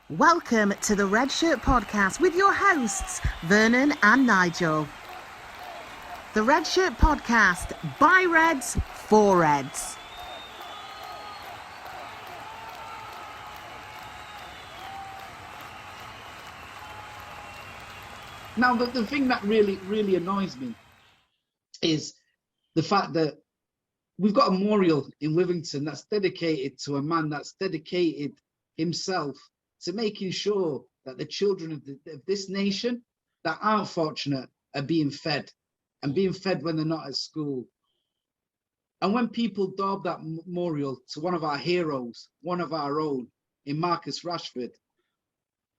Welcome to the Red Shirt Podcast with your hosts, Vernon and Nigel. The Red Shirt Podcast, by Reds, for Reds. Now, the thing that really annoys me is the fact that we've got a memorial in Wivington that's dedicated to a man that's dedicated himself to making sure that the children of this nation that aren't fortunate are being fed when they're not at school. And when people daub that memorial to one of our heroes, one of our own, in Marcus Rashford,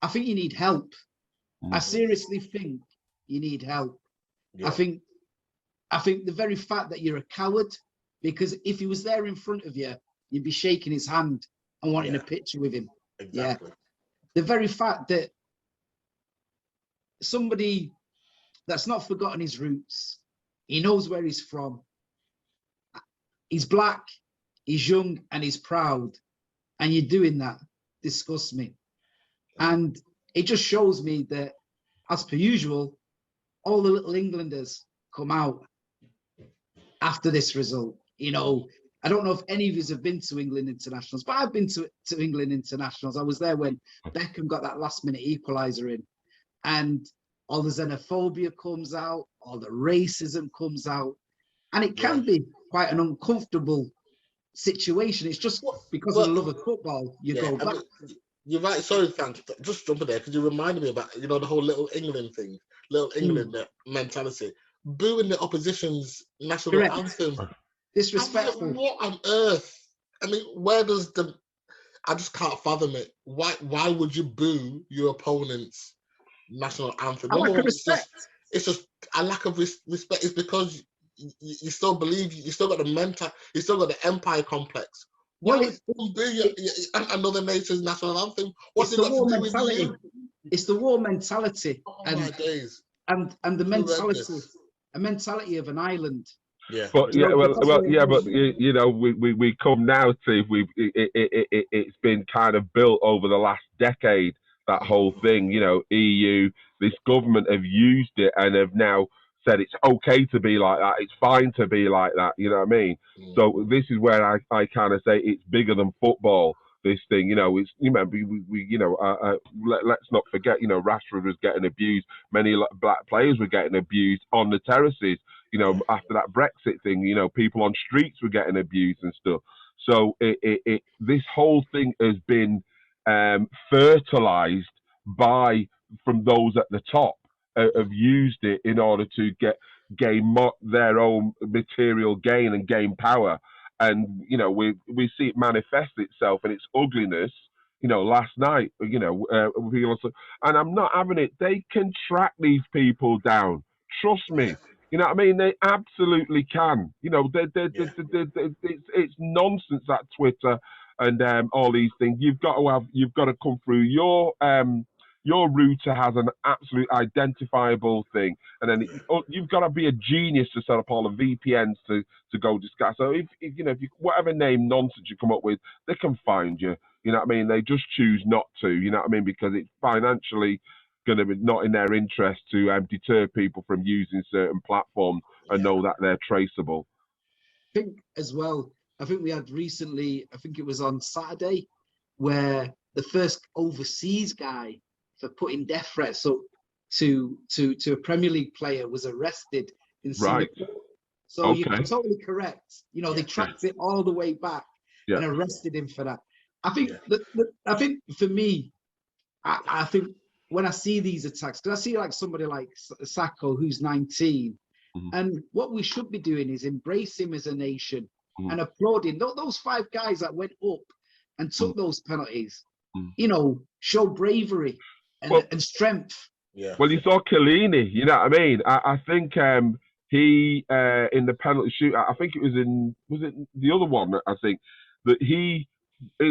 I think you need help. Mm-hmm. I seriously think you need help. Yeah. I think the very fact that you're a coward, because if he was there in front of you, you'd be shaking his hand and wanting a picture with him. Exactly. Yeah. The very fact that somebody that's not forgotten his roots, he knows where he's from, he's black, he's young, and he's proud, and you're doing that disgusts me. And it just shows me that, as per usual, all the little Englanders come out after this result. You know, I don't know if any of you have been to England internationals, but I've been to England internationals. I was there when Beckham got that last-minute equaliser in, and all the xenophobia comes out, all the racism comes out, and it can be quite an uncomfortable situation. It's just because of the love of football, you go back. You're right. Sorry, thanks. Just jumping there because you reminded me about, the whole Little England thing, Little England mentality, booing the opposition's national anthem. Disrespectful. I mean, what on earth? I mean, where does I just can't fathom it. Why would you boo your opponent's national anthem? A lack of respect. It's just a lack of respect. It's because you still believe, you still got you still got the empire complex. Why would you boo another nation's national anthem? What's it got to do with you? It's the war mentality. Oh my days. And the mentality of an island. Yeah, but we come now to it's been kind of built over the last decade, that whole thing. EU, this government have used it and have now said it's okay to be like that, it's fine to be like that. You know what I mean? So this is where I kind of say it's bigger than football. This thing, it's let's not forget, Rashford was getting abused. Many black players were getting abused on the terraces. After that Brexit thing, people on streets were getting abused and stuff. So this whole thing has been fertilized from those at the top, have used it in order to gain their own material gain and gain power. And, we see it manifest itself in its ugliness, last night, and I'm not having it. They can track these people down. Trust me. You know what I mean? They absolutely can. It's nonsense, that Twitter and all these things. You've got to come through your router has an absolute identifiable thing, and then you've got to be a genius to set up all the VPNs to go discuss. So if you whatever name nonsense you come up with, they can find you. You know what I mean? They just choose not to. You know what I mean? Because it's financially going to be not in their interest to deter people from using certain platforms and know that they're traceable. I think as well. I think we had recently. I think it was on Saturday, where the first overseas guy for putting death threats up to a Premier League player was arrested in Singapore. Right. So you're totally correct. They tracked it all the way back and arrested him for that. I think I think for me, I think when I see these attacks, because I see like somebody like Sacco who's 19, and what we should be doing is embrace him as a nation and applauding those 5 guys that went up and took those penalties. Show bravery and strength. Yeah. Well, you saw Chiellini, you know what I mean? I think he in the penalty shootout, I think was it the other one, I think, that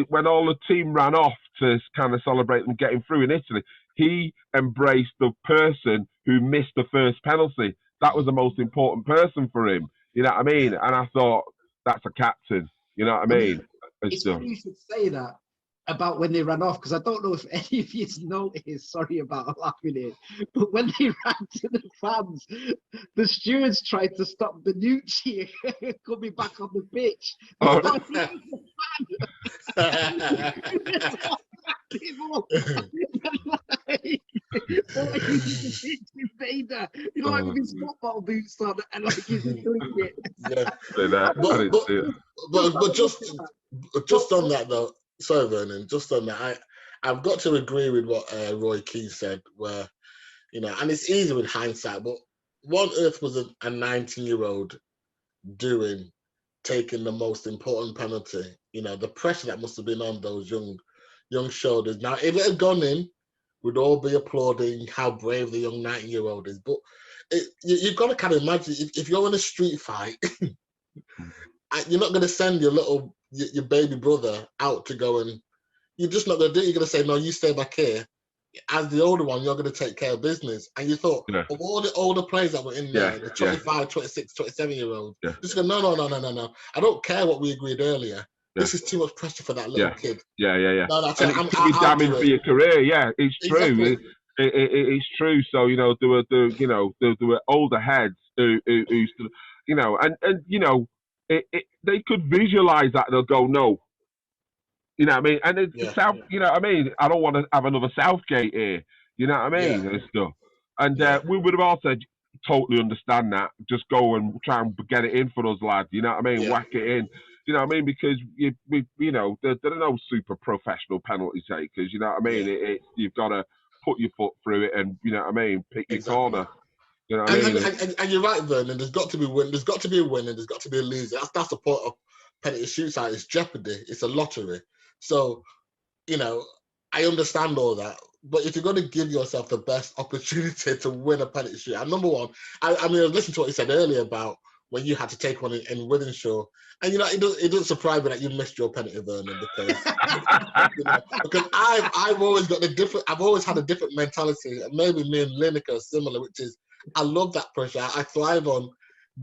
when all the team ran off to kind of celebrate them getting through in Italy, he embraced the person who missed the first penalty. That was the most important person for him. You know what I mean? And I thought, that's a captain. You know what I mean? It's funny you should say that. about when they ran off, because I don't know if any of you noticed, sorry about laughing here, but when they ran to the fans, the stewards tried to stop Benucci coming back on the pitch. Oh. Invader, you know, like with his football boots on and like he's doing it. Yeah. But But just on that though, sorry Vernon, just on that, I've got to agree with what Roy Keane said, where, you know, and it's easy with hindsight, but what on earth was a 19-year-old doing, taking the most important penalty? You know, the pressure that must have been on those young shoulders. Now, if it had gone in, we'd all be applauding how brave the young 19-year-old is. But you've got to kind of imagine, if you're in a street fight, you're not going to send your baby brother out to go, and you're just not going to do it. You're going to say, no, you stay back here. As the older one, you're going to take care of business. And you thought, of all the older players that were in there, the 25, 26, 27-year-olds, just go, no. I don't care what we agreed earlier. This is too much pressure for that little kid. No, and it's pretty damning for your career. Yeah, it's true. Exactly. It's true. So, you know, there were older heads who you know, and you know, they could visualize that. They'll go, no. You know what I mean? And it's South, you know what I mean? I don't want to have another Southgate here. You know what I mean? And stuff. And we would have all said, totally understand that. Just go and try and get it in for us, lads. You know what I mean? Whack it in. You know what I mean? Because you know, there are no super professional penalty takers. You know what I mean? You've got to put your foot through it, and you know what I mean, pick your corner. You know what I mean? And you're right, Vernon. There's got to be a win. There's got to be a winner. There's got to be a loser. That's the point of penalty shootout. It's jeopardy. It's a lottery. So, you know, I understand all that. But if you're going to give yourself the best opportunity to win a penalty shootout, number one, I mean, I listened to what you said earlier about when you had to take one in Wythenshawe. And, you know, it doesn't surprise me that you missed your penalty, Vernon, because, you know, because I've always had a different mentality. Maybe me and Lineker are similar, which is I love that pressure. I thrive on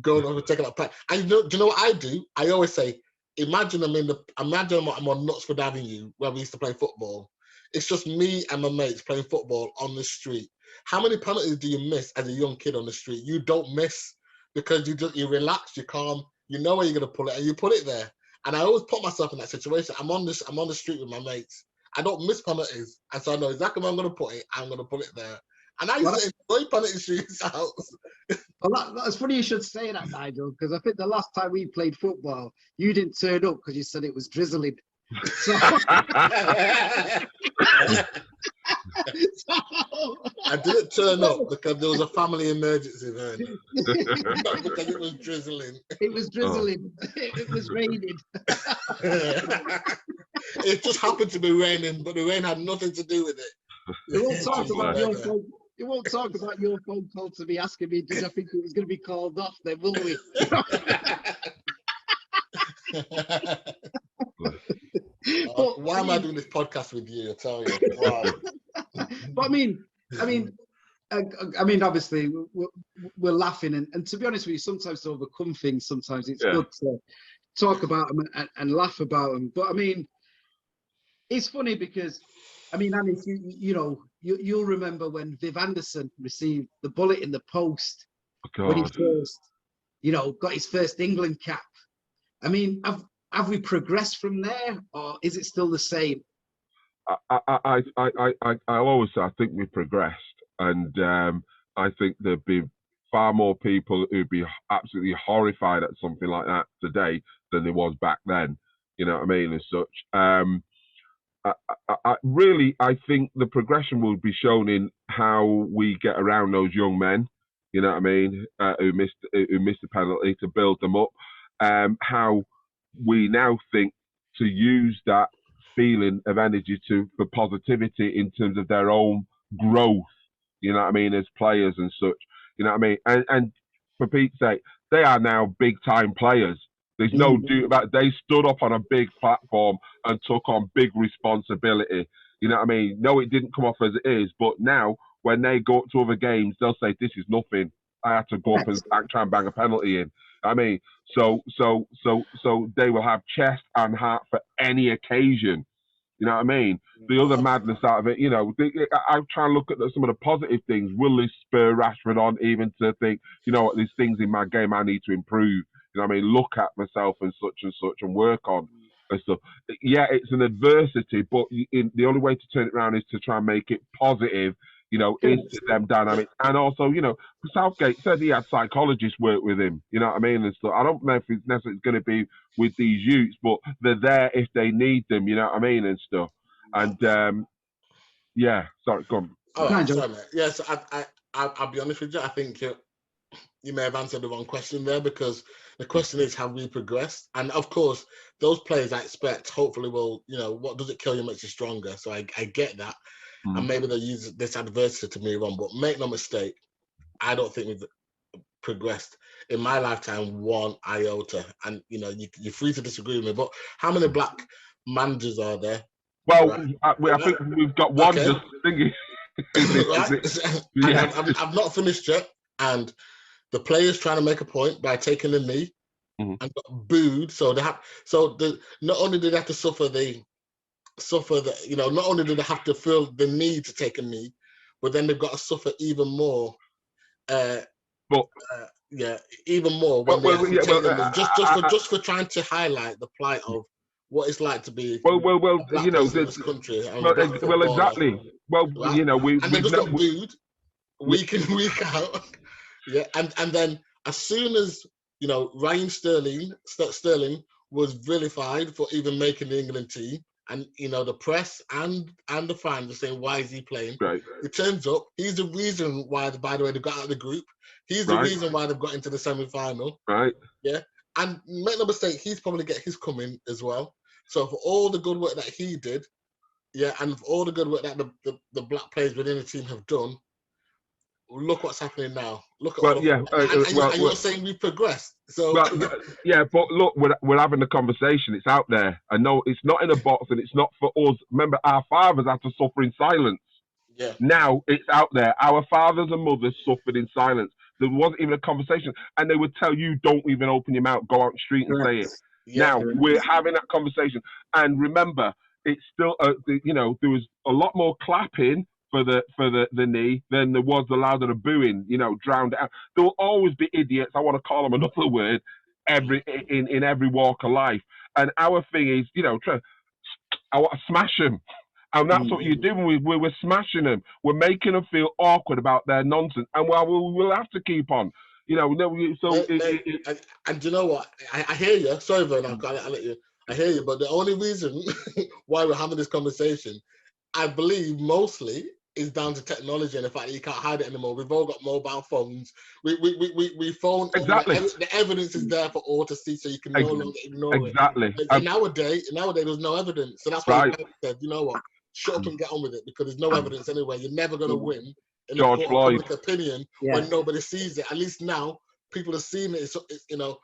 going over and taking that penalty. And do you know what I do? I always say, imagine I'm on Knutsford Avenue where we used to play football. It's just me and my mates playing football on the street. How many penalties do you miss as a young kid on the street? You don't miss, because you relax, you're calm, you know where you're gonna pull it, and you put it there. And I always put myself in that situation. I'm on the street with my mates. I don't miss penalties, and so I know exactly where I'm gonna put it. I'm gonna put it there. And I used to enjoy penalty shootouts. Well, that's funny you should say that, Nigel, because I think the last time we played football, you didn't turn up because you said it was drizzling. So... I didn't turn up because there was a family emergency then. Not because it was drizzling. It was drizzling. It was raining. It just happened to be raining, but the rain had nothing to do with it. We won't talk about your phone. You won't talk about your phone call to me asking me, did I think it was going to be called off then, will we? Why am I doing this podcast with you? I tell you. Why? But I mean, obviously, we're laughing, and to be honest with you, sometimes to overcome things, sometimes it's good to talk about them and laugh about them. But I mean, it's funny because, I mean, Anis, you'll remember when Viv Anderson received the bullet in the post when he first, got his first England cap. I mean, have we progressed from there, or is it still the same? I always say I think we progressed, and I think there'd be far more people who'd be absolutely horrified at something like that today than there was back then. You know what I mean? As such, I think the progression will be shown in how we get around those young men. You know what I mean? Who missed the penalty, to build them up. How we now think to use that feeling of energy for positivity in terms of their own growth, you know what I mean, as players and such, you know what I mean? And for Pete's sake, they are now big time players. There's no doubt about it. They stood up on a big platform and took on big responsibility. You know what I mean? No, it didn't come off as it is, but now when they go up to other games, they'll say, this is nothing. I had to go up and try and bang a penalty in. I mean, so they will have chest and heart for any occasion. You know what I mean? The other madness out of it, you know, I try and look at some of the positive things. Will this spur Rashford on even to think, you know what, there's things in my game I need to improve. You know what I mean? Look at myself and such and work on and stuff. Yeah, it's an adversity, but the only way to turn it around is to try and make it positive, you know, into them dynamics. And also, you know, Southgate said he had psychologists work with him, you know what I mean? And stuff. I don't know if it's necessarily going to be with these youths, but they're there if they need them, you know what I mean, and stuff. And yeah, sorry, go on. Oh, right, sorry, mate. Yes, I'll be honest with you. I think you may have answered the wrong question there, because the question is, have we progressed? And of course, those players I expect hopefully will, you know, what does it kill you makes you stronger. So I get that. And maybe they'll use this adversity to move on. But make no mistake, I don't think we've progressed in my lifetime one iota. And, you know, you're free to disagree with me. But how many black managers are there? Well, right. I think we've got one just thinking. Right? Yeah. I've not finished yet. And the players trying to make a point by taking the knee and got booed. So not only did they have to suffer the, you know, not only did they have to feel the need to take a knee, but then they've got to suffer even more. Even more when just for trying to highlight the plight of what it's like to be you know, in this country. Exactly. Well, right? You know, and they just got booed week in, week out. Yeah, and then as soon as, you know, Raheem Sterling was vilified for even making the England team, and, you know, the press and the fans are saying, why is he playing? Right. It turns up, he's the reason why, by the way, they got out of the group. He's the reason why they've got into the semi-final. Right. Yeah. And make no mistake, he's probably get his coming as well. So for all the good work that he did, and for all the good work that the black players within the team have done, look what's happening now. Look at and you're saying we've progressed. So yeah, but look, we're having a conversation. It's out there. I know it's not in a box, and it's not for us. Remember, our fathers had to suffer in silence. Yeah. Now it's out there. Our fathers and mothers suffered in silence. There wasn't even a conversation, and they would tell you, "Don't even open your mouth. Go out the street and say it." Yeah, now we're having that conversation, and remember, it's still, you know, there was a lot more clapping for the knee than there was the louder booing, you know, drowned out. There will always be idiots, I want to call them another word, in every walk of life. And our thing is, you know, I want to smash them. And that's what you're doing. We're smashing them. We're making them feel awkward about their nonsense. And we'll have to keep on. You know, so... And you know what? I hear you. Sorry, Vern, I'll let you. I hear you. But the only reason why we're having this conversation, I believe mostly, is down to technology and the fact that you can't hide it anymore. We've all got mobile phones. We phone. Exactly. The evidence is there for all to see, so you can no longer ignore it. Exactly. And nowadays, there's no evidence. So that's why I said, you know what? Shut up and get on with it, because there's no evidence anyway. You're never going to win in George the Floyd. public opinion when nobody sees it. At least now, people are seeing it. It's, you know,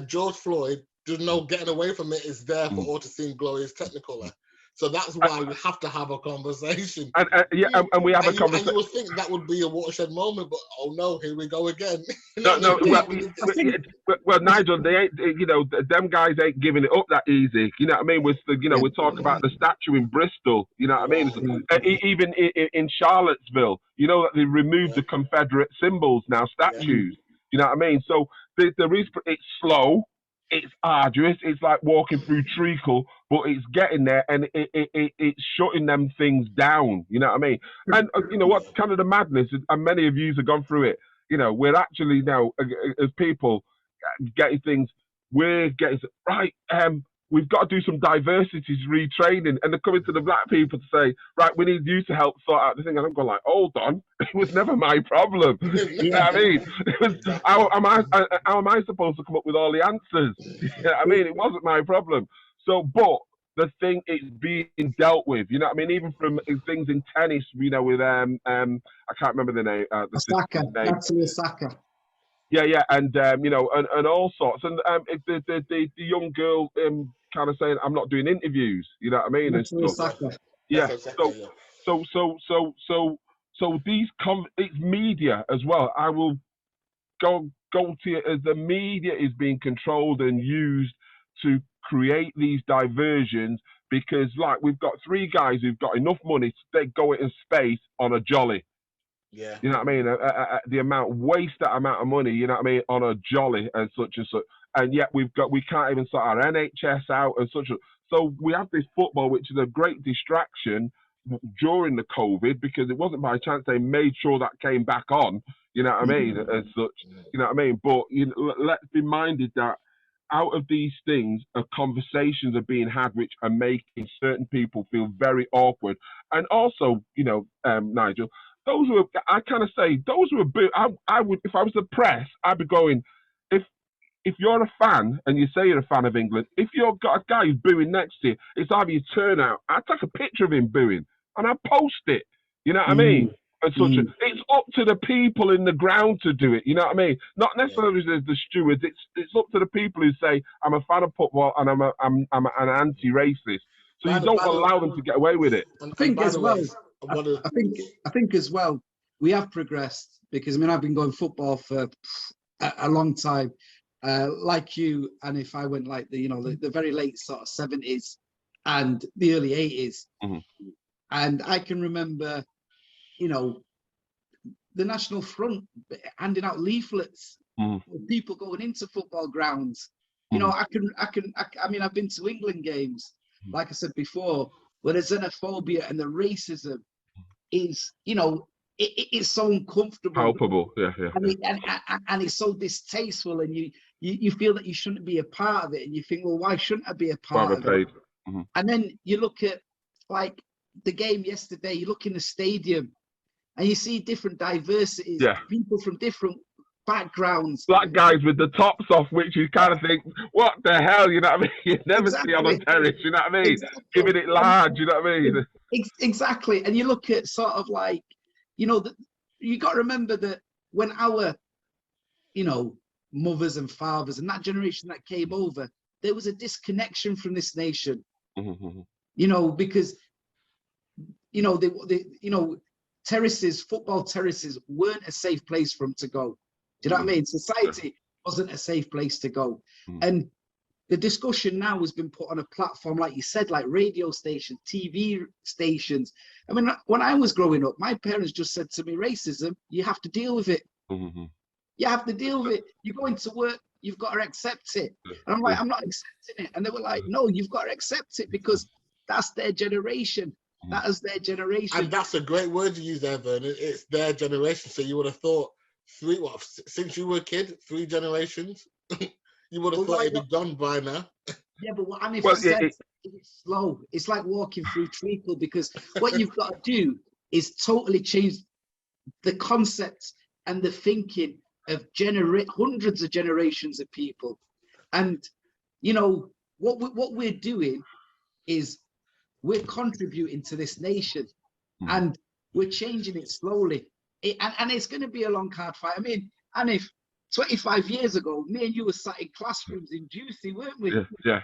George Floyd, there's no getting away from it. It's there for all to see in glorious technicolor. So that's why we have to have a conversation. And we have a conversation. And you would think that would be a watershed moment, but oh no, here we go again. Well, Nigel, they ain't. You know, them guys ain't giving it up that easy. You know what I mean? We talk about the statue in Bristol. You know what I mean? Even in Charlottesville, you know that they removed the Confederate symbols now, statues. You know what I mean? So there is. It's slow. It's arduous. It's like walking through treacle, but it's getting there, and it's shutting them things down. You know what I mean? And you know what? Kind of the madness, and many of you have gone through it. You know, we're actually now, as people, getting things. We're getting right. We've got to do some diversity retraining, and they're coming to the black people to say, right, we need you to help sort out the thing. And I'm going like, hold on, it was never my problem. You know what I mean? It was, how am I supposed to come up with all the answers? You know what I mean? It wasn't my problem. So, but the thing is being dealt with. You know what I mean? Even from things in tennis, you know, with I can't remember the name. Osaka. Yeah, and you know, and all sorts, and the young girl kind of saying, "I'm not doing interviews." You know what I mean? And stuff. Yeah. So these it's media as well. I will go to it as the media is being controlled and used to create these diversions because like we've got 3 guys who've got enough money to go it in space on a jolly. Yeah. You know what I mean? The amount, waste that amount of money, you know what I mean, on a jolly and such and such. And yet we can't even sort our NHS out and such. So we have this football, which is a great distraction during the COVID, because it wasn't by chance they made sure that came back on, you know what I mean, and such, you know what I mean? But let's be minded that out of these things, conversations are being had which are making certain people feel very awkward. And also, Nigel, those who are, I kind of say, those who are, I would, if I was the press, I'd be going, if you're a fan and you say you're a fan of England, if you've got a guy who's booing next to you, it's either you turn out, I'd take a picture of him booing and I'd post it. You know what I mean? And it's up to the people in the ground to do it. You know what I mean? Not necessarily the stewards. It's up to the people who say, I'm a fan of football and I'm an anti-racist. So you don't allow them to get away with it. I think as well, we have progressed, because I mean, I've been going football for a long time, like you. And if I went like the very late sort of 70s and the early 80s, and I can remember, the National Front handing out leaflets with people going into football grounds. I mean, I've been to England games, like I said before, where the xenophobia and the racism is, it's so uncomfortable, palpable, and it's so distasteful, and you feel that you shouldn't be a part of it, and you think, well, why shouldn't I be a part of it? And then you look at like the game yesterday, you look in the stadium, and you see different diversities, people from different backgrounds. Black guys with the tops off, which you kind of think, what the hell, you know what I mean? You never see on a terrace, you know what I mean? Giving it large, you know what I mean? Exactly. And you look at sort of like, you got to remember that when our, mothers and fathers and that generation that came over, there was a disconnection from this nation, because, terraces, football terraces weren't a safe place for them to go. Do you know what I mean? Society wasn't a safe place to go. And the discussion now has been put on a platform, like you said, like radio stations, TV stations. I mean, when I was growing up, my parents just said to me, racism, you have to deal with it. You have to deal with it. You go into work, you've got to accept it. And I'm like, I'm not accepting it. And they were like, no, you've got to accept it, because that's their generation. That is their generation. And that's a great word you use there, Vernon. It's their generation. So you would have thought since you were a kid, 3 generations, you would have thought it'd be done by now. Yeah, but what Anif said, it's slow. It's like walking through treacle, because what you've got to do is totally change the concepts and the thinking of hundreds of generations of people. And, what we're doing is we're contributing to this nation, and we're changing it slowly. And it's going to be a long, hard fight. I mean, and if 25 years ago, me and you were sat in classrooms in Juicy, weren't we? Yeah.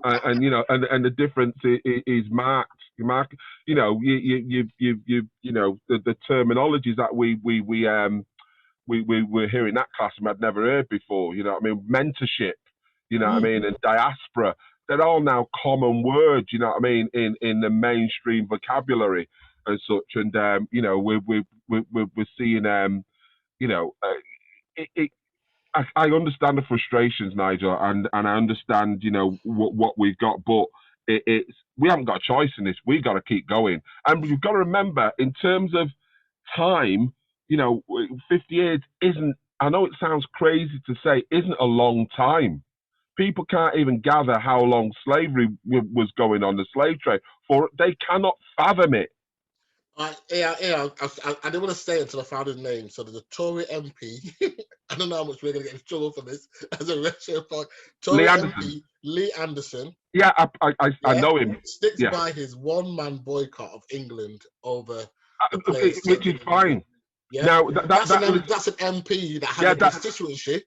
and the difference is marked. The terminologies that we're hearing that classroom I'd never heard before. You know what I mean? Mentorship. You know what I mean? And diaspora. They're all now common words. You know what I mean? In the mainstream vocabulary and such. And we're seeing I understand the frustrations, Nigel, and I understand, what we've got, but we haven't got a choice in this. We've got to keep going. And you've got to remember, in terms of time, 50 years isn't, I know it sounds crazy to say, isn't a long time. People can't even gather how long slavery was going on, the slave trade, they cannot fathom it. I didn't want to say it until I found his name. So there's a Tory MP. I don't know how much we're going to get in trouble for this as a Red Shirt Pod. Tory MP Lee Anderson. Yeah, I know him. Sticks by his one-man boycott of England over the place, which is fine. Yeah, now that's an MP that has a constituency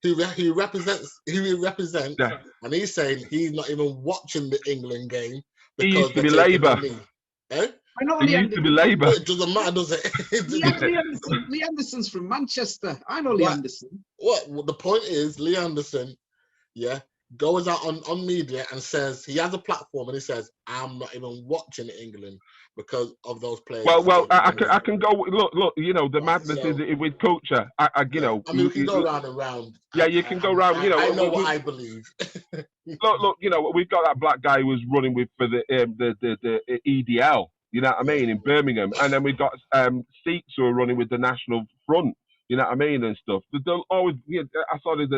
who represents, and he's saying he's not even watching the England game because he used to be Labour. I know he used to be Labour. It doesn't matter, does it? Lee Anderson's from Manchester. I know Lee Anderson. What the point is, Lee Anderson, goes out on media and says he has a platform and he says, I'm not even watching England because of those players. Well, I can go. Look. You know, the madness so, is with culture. You know. I mean, we can go round and round. Yeah, you can go round. You know, I know what I believe. look. You know, we've got that black guy who was running for the EDL. You know what I mean, in Birmingham, and then we've got Seats who are running with the National Front. You know what I mean, and stuff. They'll always. You know, I saw there's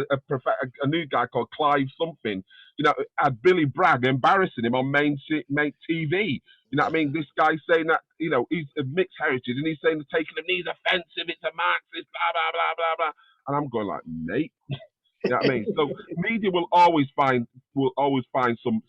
a new guy called Clive something. You know, had Billy Bragg embarrassing him on main TV. You know what I mean? This guy saying that, you know, he's of mixed heritage, and he's saying the taking of knees offensive. It's a Marxist, blah blah blah blah blah. And I'm going like, mate. You know what I mean? So media will always find some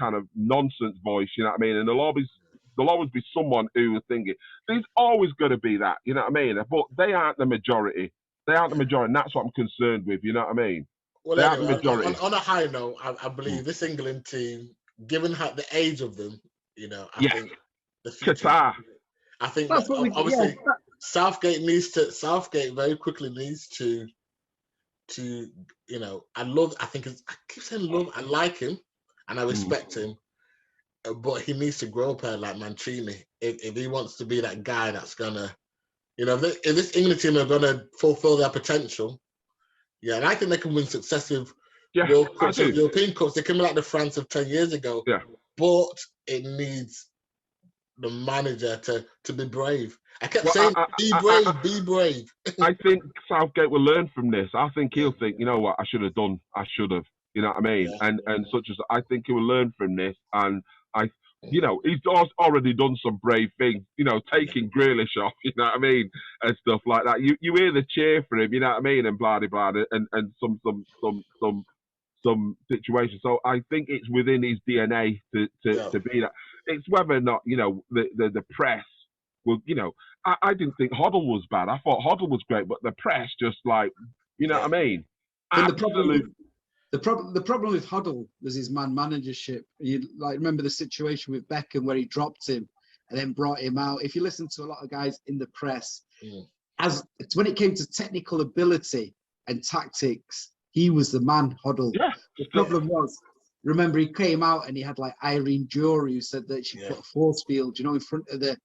kind of nonsense voice. You know what I mean? And there'll always be someone who is thinking there's always going to be that. You know what I mean? But they aren't the majority. They aren't the majority, and that's what I'm concerned with. You know what I mean? Well, they anyway, aren't the majority. On a high note, I believe this England team, given the age of them, you know, I think the future, Qatar. I think that, obviously Southgate very quickly needs to you know, I keep saying love. I like him and I respect him, but he needs to grow up like Mancini if he wants to be that guy that's gonna, you know, if this England team are gonna fulfill their potential. Yeah, and I think they can win successive World Cups, European Cups. They can be like the France of 10 years ago. Yeah. But it needs the manager to be brave. I kept saying, be brave. I think Southgate will learn from this. I think he'll think, you know what, I should have. You know what I mean? Yeah. And such as I think he will learn from this. And you know, he's already done some brave things. You know, taking Grealish off. You know what I mean, and stuff like that. You hear the cheer for him. You know what I mean, and blah blah blah, and some situations. So I think it's within his DNA to be that. It's whether or not, you know, the press will, you know, I didn't think Hoddle was bad. I thought Hoddle was great, but the press just like, you know what I mean? The problem with Hoddle was his man-managership. You remember the situation with Beckham where he dropped him and then brought him out. If you listen to a lot of guys in the press, when it came to technical ability and tactics, he was the man, Hoddle. Yeah. The problem was, remember, he came out and he had like Irene Jury who said that she put a force field, in front of the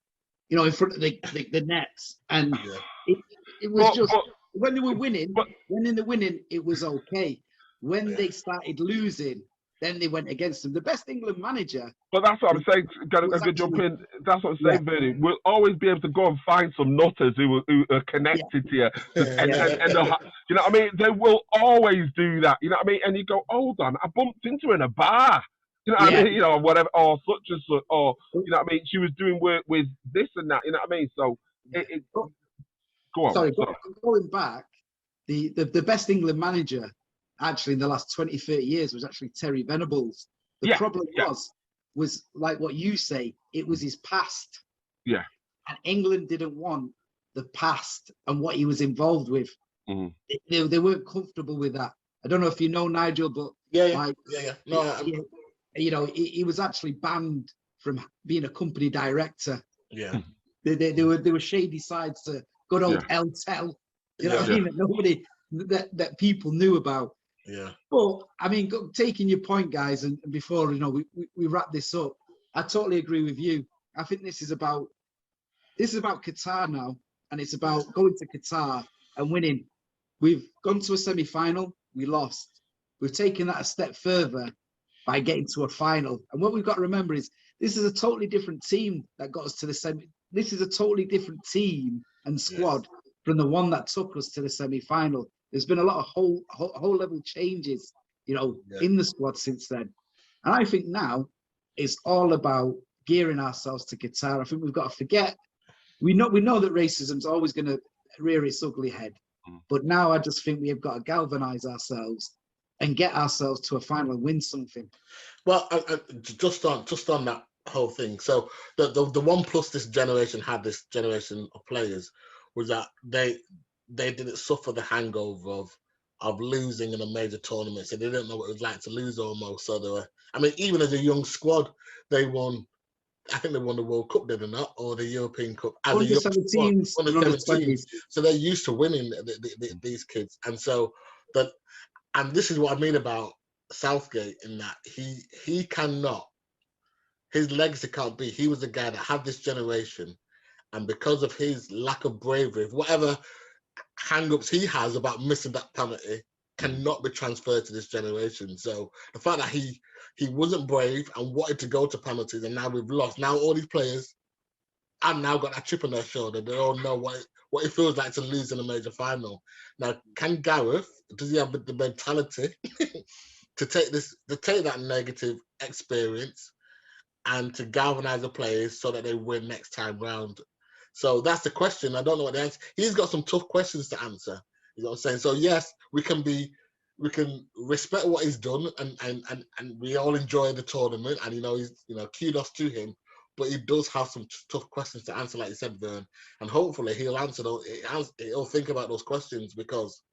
nets, and it was when they were winning. When in the winning, it was okay. When they started losing, then they went against them. The best England manager. But that's what I'm saying. A good jump in. That's what I'm saying, Bernie. We'll always be able to go and find some nutters who are connected to you. And you know what I mean? They will always do that. You know what I mean? And you go, hold on, I bumped into her in a bar. You know what I mean? You know, whatever, or such and such, or, you know what I mean? She was doing work with this and that. You know what I mean? So, go on. Sorry, going back, the best England manager actually in the last 20, 30 years was actually Terry Venables. The problem was like what you say, it was his past. Yeah. And England didn't want the past and what he was involved with. Mm-hmm. They weren't comfortable with that. I don't know if you know Nigel, but you know, he was actually banned from being a company director. Yeah. There were shady sides to good old El Tel. You know what I mean? That nobody that people knew about. Yeah. But I mean, taking your point, guys, and before we wrap this up, I totally agree with you. I think this is about Qatar now, and it's about going to Qatar and winning. We've gone to a semi-final, we lost. We've taken that a step further by getting to a final. And what we've got to remember is this is a totally different team that got us to the semi. This is a totally different team and squad from the one that took us to the semi-final. There's been a lot of whole level changes, in the squad since then. And I think now it's all about gearing ourselves to Qatar. I think we've got to forget. We know that racism's always going to rear its ugly head. But now I just think we have got to galvanise ourselves and get ourselves to a final and win something. Well, just on that whole thing. So the one plus this generation had, this generation of players, was that they didn't suffer the hangover of losing in a major tournament. So they didn't know what it was like to lose almost. So they were, I mean, even as a young squad, they won. I think they won the World Cup, did they not, or the European Cup? Under 17s, under 17s. So they're used to winning these kids, and so and this is what I mean about Southgate in that he cannot, his legacy can't be. He was the guy that had this generation, and because of his lack of bravery, whatever hang-ups he has about missing that penalty cannot be transferred to this generation. So the fact that he wasn't brave and wanted to go to penalties, and now we've lost. Now all these players have now got that chip on their shoulder. They all know what it feels like to lose in a major final. Now, can Gareth, does he have the mentality to take that negative experience and to galvanise the players so that they win next time round? So that's the question. I don't know what the answer. He's got some tough questions to answer. You know what I'm saying? So yes, we can respect what he's done, and we all enjoy the tournament, and he's kudos to him. But he does have some tough questions to answer, like you said, Vern, and hopefully he'll answer those. He'll think about those questions, because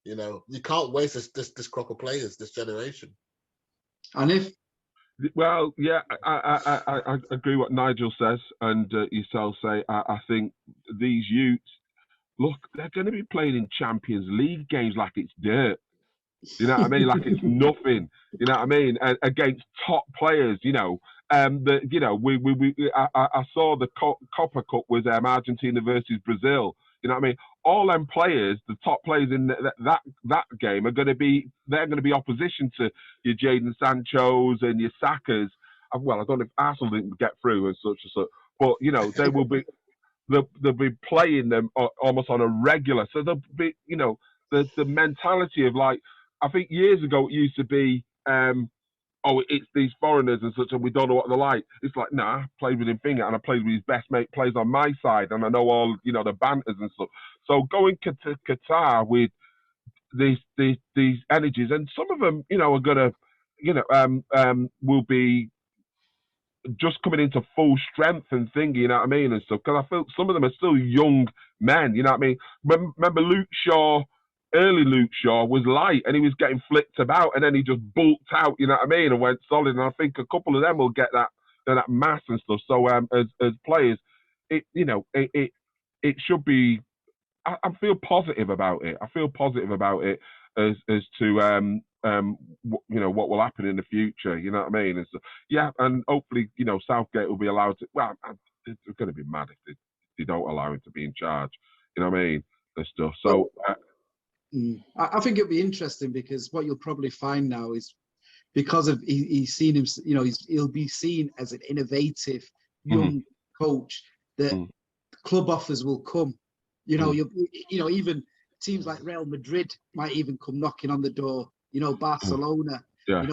you can't waste this crop of players, this generation. And if Well, yeah, I agree what Nigel says and yourself say. I think these youths, look, they're going to be playing in Champions League games like it's dirt. You know what I mean? Like it's nothing. You know what I mean? And against top players, I saw the Copa Cup was Argentina versus Brazil. You know what I mean? All them players, the top players in that game, they're going to be opposition to your Jadon Sanchos and your Sakas. Well, I don't know if Arsenal didn't get through and such, but they will be. They'll be playing them almost on a regular. So they'll be, the mentality of, like, I think years ago it used to be, it's these foreigners and such, and we don't know what they're like. It's like, nah, I played with him finger, and I played with his best mate, plays on my side, and I know all, the banters and stuff. So going to Qatar with these energies, and some of them, are gonna, will be just coming into full strength and thingy, you know what I mean, and stuff. Because I feel some of them are still young men, you know what I mean. Remember early Luke Shaw was light, and he was getting flicked about, and then he just bulked out, you know what I mean, and went solid. And I think a couple of them will get that mass and stuff. So as players, it should be. I feel positive about it. As to what will happen in the future. You know what I mean? And so, yeah, and hopefully Southgate will be allowed to. Well, it's going to be mad if they don't allow him to be in charge. You know what I mean? And stuff. So. I think it'll be interesting, because what you'll probably find now is, because of he's seen him, he'll be seen as an innovative young coach, that club offers will come. Even teams like Real Madrid might even come knocking on the door. Barcelona. Yeah.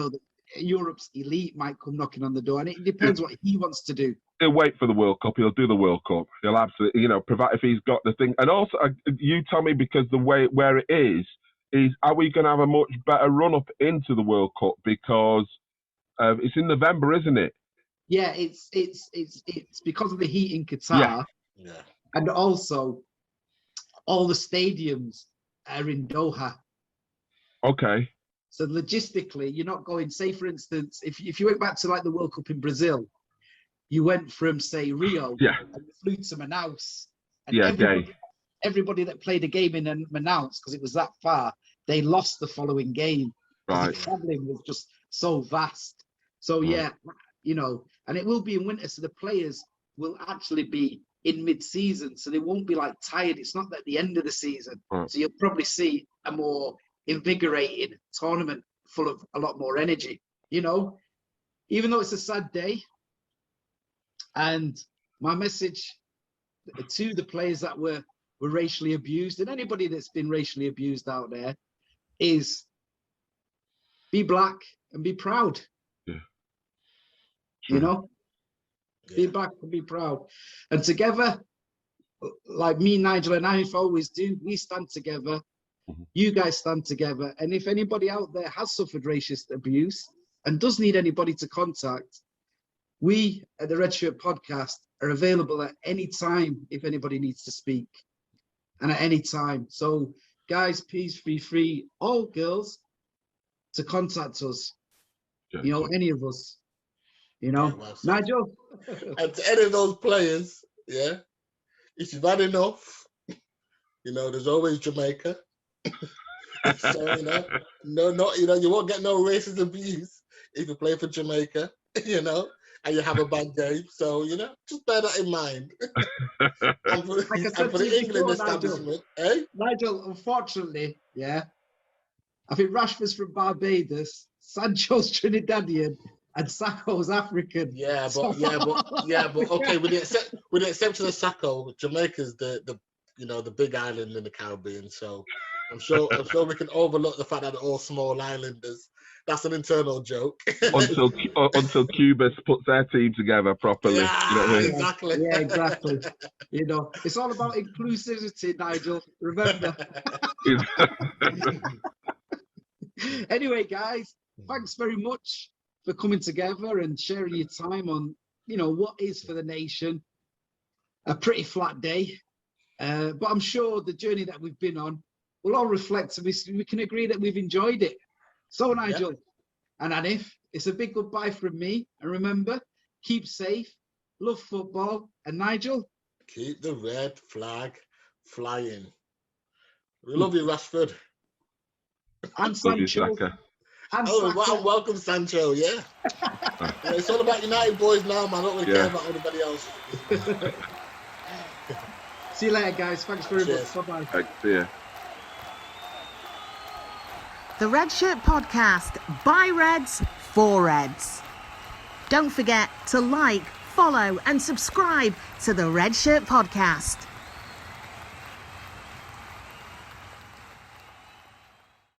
Europe's elite might come knocking on the door, and it depends what he wants to do. He'll wait for the World Cup. He'll do the World Cup. He'll absolutely, provide if he's got the thing. And also, you tell me, because the way where it is are we going to have a much better run up into the World Cup, because it's in November, isn't it? Yeah, it's because of the heat in Qatar, yeah. And also all the stadiums are in Doha. Okay. So logistically, you're not going. Say, for instance, if you went back to like the World Cup in Brazil, you went from, say, Rio, and you flew to Manaus, and everybody that played a game in Manaus, because it was that far, they lost the following game. Right. The traveling was just so vast. So and it will be in winter, so the players will actually be in mid-season, so they won't be like tired. It's not at the end of the season, so you'll probably see a more invigorating tournament full of a lot more energy. Even though it's a sad day. And my message to the players that were racially abused, and anybody that's been racially abused out there, is be black and be proud. Yeah. Be black and be proud. And together, like me, Nigel, and I always do, we stand together. You guys stand together. And if anybody out there has suffered racist abuse and does need anybody to contact, we at the Red Shirt Podcast are available at any time if anybody needs to speak, and at any time. So, guys, please feel free, all girls, to contact us. Any of us. Nigel. And to any of those players, if you've had enough, there's always Jamaica. So, you won't get no racist abuse if you play for Jamaica, and you have a bad game. So, just bear that in mind. and for, Like I said for to the you England before, establishment, eh? Nigel, unfortunately, yeah, I think Rashford's from Barbados, Sancho's Trinidadian, and Sacco's African. But okay, with the exception of Sacco, Jamaica's the big island in the Caribbean. So I'm sure we can overlook the fact that they're all small islanders. That's an internal joke. until Cuba puts their team together properly. Yeah, exactly. Yeah, exactly. It's all about inclusivity, Nigel. Remember. Anyway, guys, thanks very much for coming together and sharing your time on, what is for the nation a pretty flat day. But I'm sure the journey that we've been on will all reflect, and we can agree that we've enjoyed it. So, Nigel and Anif, it's a big goodbye from me. And remember, keep safe, love football, and Nigel, keep the red flag flying. We love you, Rashford. And Sancho. Welcome, Sancho. Yeah. It's all about United boys now, man. I don't really care about anybody else. See you later, guys. Thanks very much. Bye-bye. Thanks. See ya. The Red Shirt Podcast, by Reds, for Reds. Don't forget to like, follow and subscribe to the Red Shirt Podcast.